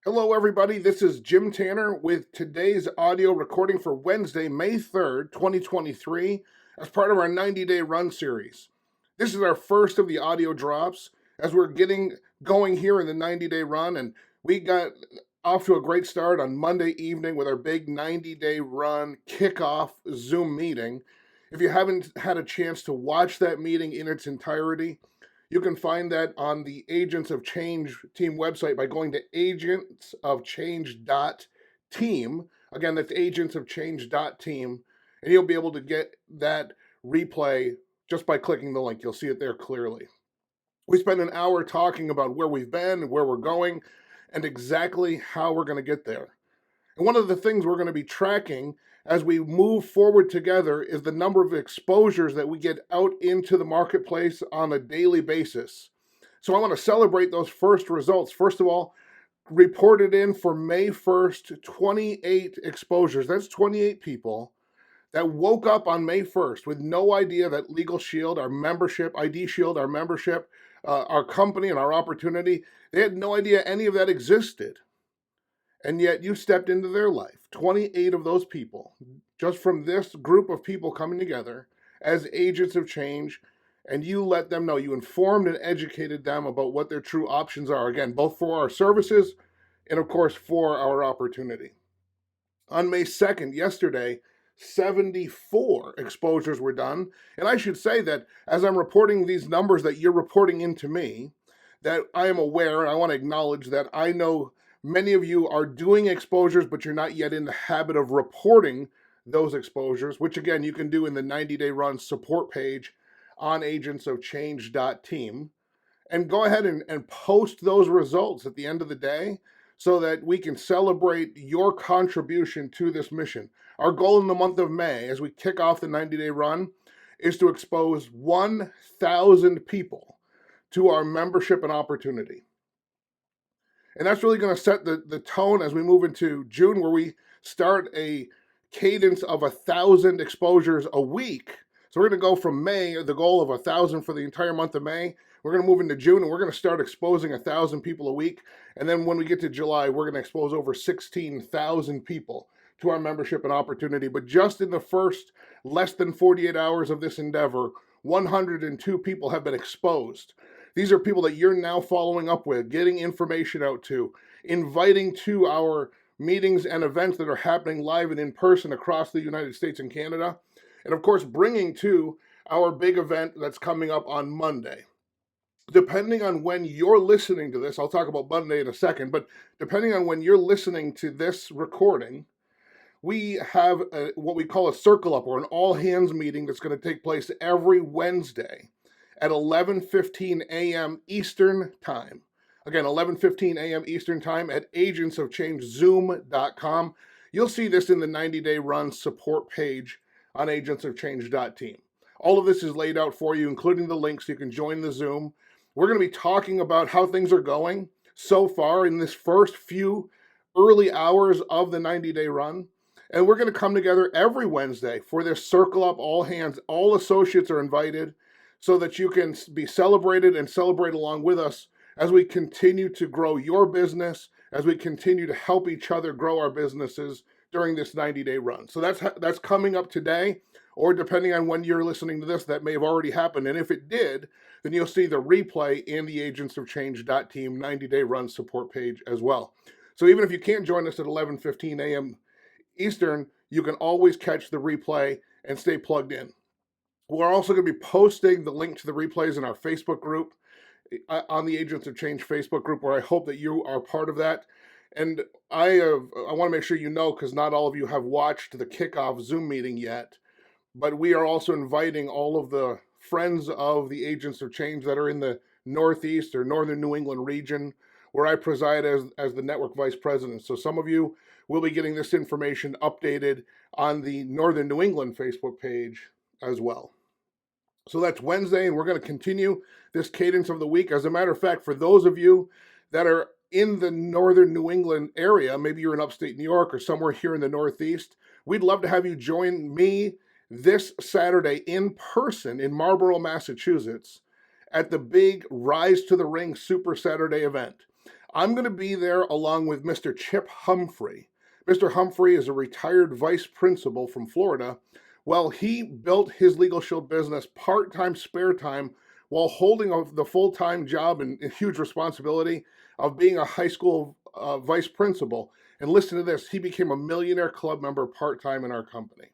Hello, everybody. This is Jim Tanner with today's audio recording for Wednesday, May 3rd, 2023, as part of our 90-day run series. This is our first of the audio drops as we're getting going here in the 90-day run, and we got off to a great start on Monday evening with our big 90-day run kickoff Zoom meeting. If you haven't had a chance to watch that meeting in its entirety, you can find that on the Agents of Change team website by going to agentsofchange.team. Again, that's agentsofchange.team, and you'll be able to get that replay just by clicking the link. You'll see it there clearly. We spent an hour talking about where we've been, where we're going, and exactly how we're going to get there. And one of the things we're going to be tracking as we move forward together is the number of exposures that we get out into the marketplace on a daily basis. So I want to celebrate those first results. First of all, reported in for May 1st, 28 exposures. That's 28 people that woke up on May 1st with no idea that Legal Shield, our membership, ID Shield, our membership, our company, and our opportunity, they had no idea any of that existed. And yet you stepped into their life. 28 of those people, just from this group of people coming together as agents of change, and you let them know, you informed and educated them about what their true options are, again, both for our services and, of course, for our opportunity. On May 2nd, yesterday, 74 exposures were done. And I should say that as I'm reporting these numbers that you're reporting into me, that I am aware, and I want to acknowledge that I know many of you are doing exposures, but you're not yet in the habit of reporting those exposures, which again, you can do in the 90-day run support page on agentsofchange.team. And go ahead and post those results at the end of the day so that we can celebrate your contribution to this mission. Our goal in the month of May, as we kick off the 90-day run, is to expose 1,000 people to our membership and opportunity. And that's really going to set the tone as we move into June, where we start a cadence of 1,000 exposures a week. So we're going to go from May, the goal of 1,000 for the entire month of May. We're going to move into June, and we're going to start exposing 1,000 people a week. And then when we get to July, we're going to expose over 16,000 people to our membership and opportunity. But just in the first less than 48 hours of this endeavor, 102 people have been exposed. These are people that you're now following up with, getting information out to, inviting to our meetings and events that are happening live and in person across the United States and Canada. And of course, bringing to our big event that's coming up on Monday. Depending on when you're listening to this, I'll talk about Monday in a second, but depending on when you're listening to this recording, we have what we call a circle up or an all hands meeting that's going to take place every Wednesday at 11:15 a.m. Eastern Time. Again, 11:15 a.m. Eastern Time at agentsofchangezoom.com. You'll see this in the 90-day run support page on agentsofchange.team. All of this is laid out for you, including the links so you can join the Zoom. We're going to be talking about how things are going so far in this first few early hours of the 90-day run. And we're going to come together every Wednesday for this circle up, all hands. All associates are invited so that you can be celebrated and celebrate along with us as we continue to grow your business, as we continue to help each other grow our businesses during this 90-day run. So that's coming up today, or depending on when you're listening to this, that may have already happened. And if it did, then you'll see the replay in the agentsofchange.team 90-day run support page as well. So even if you can't join us at 11:15 a.m. Eastern, you can always catch the replay and stay plugged in. We're also going to be posting the link to the replays in our Facebook group, on the Agents of Change Facebook group, where I hope that you are part of that. And I want to make sure you know, because not all of you have watched the kickoff Zoom meeting yet, but we are also inviting all of the friends of the Agents of Change that are in the Northeast or Northern New England region, where I preside as the network vice president. So some of you will be getting this information updated on the Northern New England Facebook page as well. So that's Wednesday, and we're going to continue this cadence of the week. As a matter of fact, for those of you that are in the Northern New England area, maybe you're in upstate New York or somewhere here in the Northeast, we'd love to have you join me this Saturday in person in Marlborough, Massachusetts, at the big Rise to the Ring Super Saturday event. I'm going to be there along with Mr. Chip Humphrey. Mr. Humphrey is a retired vice principal from Florida. Well, he built his Legal Shield business part-time, spare time, while holding the full-time job and huge responsibility of being a high school vice principal. And listen to this, he became a Millionaire Club member part-time in our company.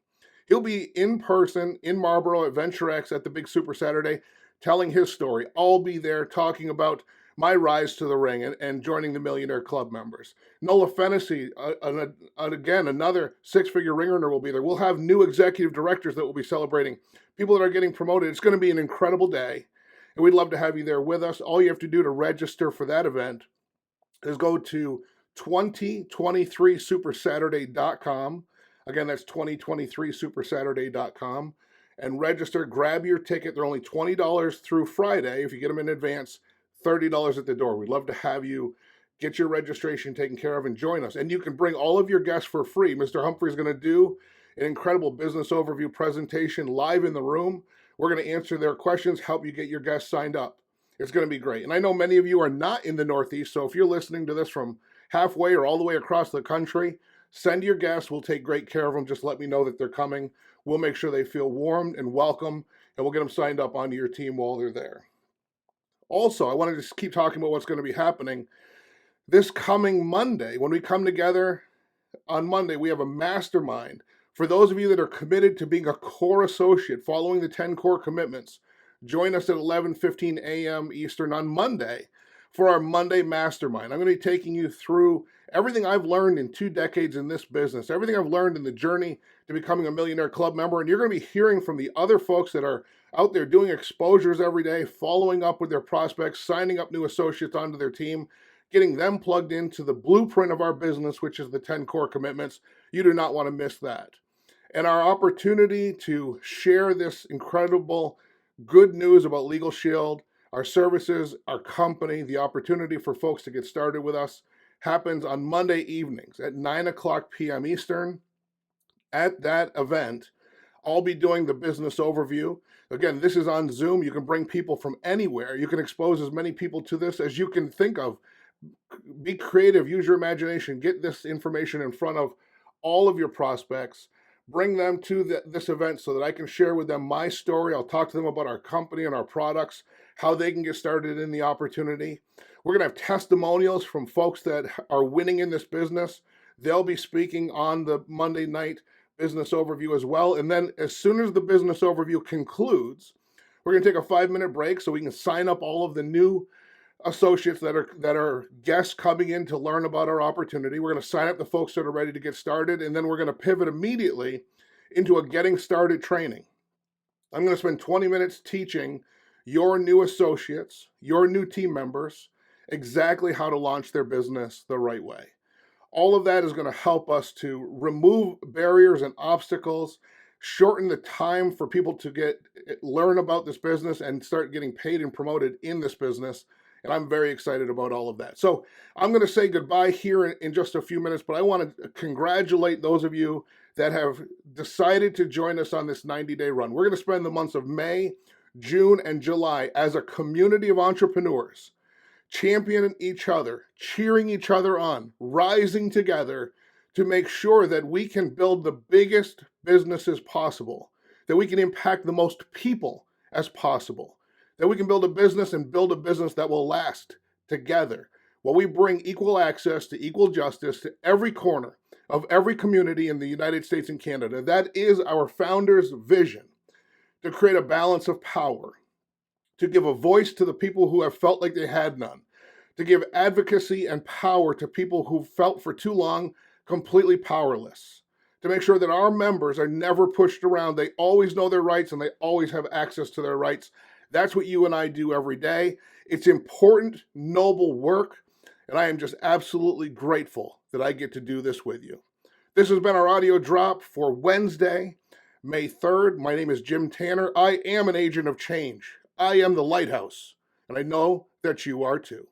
He'll be in person in Marlboro at Venture X at the Big Super Saturday telling his story. I'll be there talking about my rise to the ring and joining the Millionaire Club members. Nola Fennessy, again, another six-figure ring earner will be there. We'll have new executive directors that will be celebrating, people that are getting promoted. It's going to be an incredible day, and we'd love to have you there with us. All you have to do to register for that event is go to 2023supersaturday.com. Again, that's 2023supersaturday.com. And register, grab your ticket. They're only $20 through Friday. If you get them in advance, $30 at the door. We'd love to have you get your registration taken care of and join us. And you can bring all of your guests for free. Mr. Humphrey is going to do an incredible business overview presentation live in the room. We're going to answer their questions, help you get your guests signed up. It's going to be great. And I know many of you are not in the Northeast, so if you're listening to this from halfway or all the way across the country, send your guests. We'll take great care of them. Just let me know that they're coming. We'll make sure they feel warmed and welcome, and we'll get them signed up onto your team while they're there. Also, I want to just keep talking about what's going to be happening this coming Monday. When we come together on Monday, we have a mastermind. For those of you that are committed to being a core associate, following the 10 core commitments, join us at 11:15 a.m. Eastern on Monday for our Monday Mastermind. I'm going to be taking you through everything I've learned in 2 decades in this business, everything I've learned in the journey to becoming a Millionaire Club member, and you're going to be hearing from the other folks that are out there doing exposures every day, following up with their prospects, signing up new associates onto their team, getting them plugged into the blueprint of our business, which is the 10 core commitments. You do not want to miss that. And our opportunity to share this incredible good news about Legal Shield, our services, our company, the opportunity for folks to get started with us happens on Monday evenings at 9:00 p.m. Eastern. At that event, I'll be doing the business overview. Again, this is on Zoom. You can bring people from anywhere. You can expose as many people to this as you can think of. Be creative, use your imagination, get this information in front of all of your prospects. Bring them to this event so that I can share with them my story. I'll talk to them about our company and our products, how they can get started in the opportunity. We're going to have testimonials from folks that are winning in this business. They'll be speaking on the Monday night business overview as well. And then as soon as the business overview concludes, we're going to take a 5-minute break so we can sign up all of the new associates that are guests coming in to learn about our opportunity. We're going to sign up the folks that are ready to get started, and then we're going to pivot immediately into a getting started training. I'm going to spend 20 minutes teaching your new associates, your new team members, exactly how to launch their business the right way. All of that is going to help us to remove barriers and obstacles, shorten the time for people to learn about this business and start getting paid and promoted in this business. And I'm very excited about all of that. So I'm going to say goodbye here in just a few minutes, but I want to congratulate those of you that have decided to join us on this 90-day run. We're going to spend the months of May, June, and July as a community of entrepreneurs, championing each other, cheering each other on, rising together to make sure that we can build the biggest businesses possible, that we can impact the most people as possible, that we can build a business and build a business that will last together. While we bring equal access to equal justice to every corner of every community in the United States and Canada. That is our founder's vision, to create a balance of power, to give a voice to the people who have felt like they had none, to give advocacy and power to people who felt for too long completely powerless, to make sure that our members are never pushed around. They always know their rights and they always have access to their rights. That's what you and I do every day. It's important, noble work, and I am just absolutely grateful that I get to do this with you. This has been our audio drop for Wednesday, May 3rd. My name is Jim Tanner. I am an agent of change. I am the lighthouse, and I know that you are too.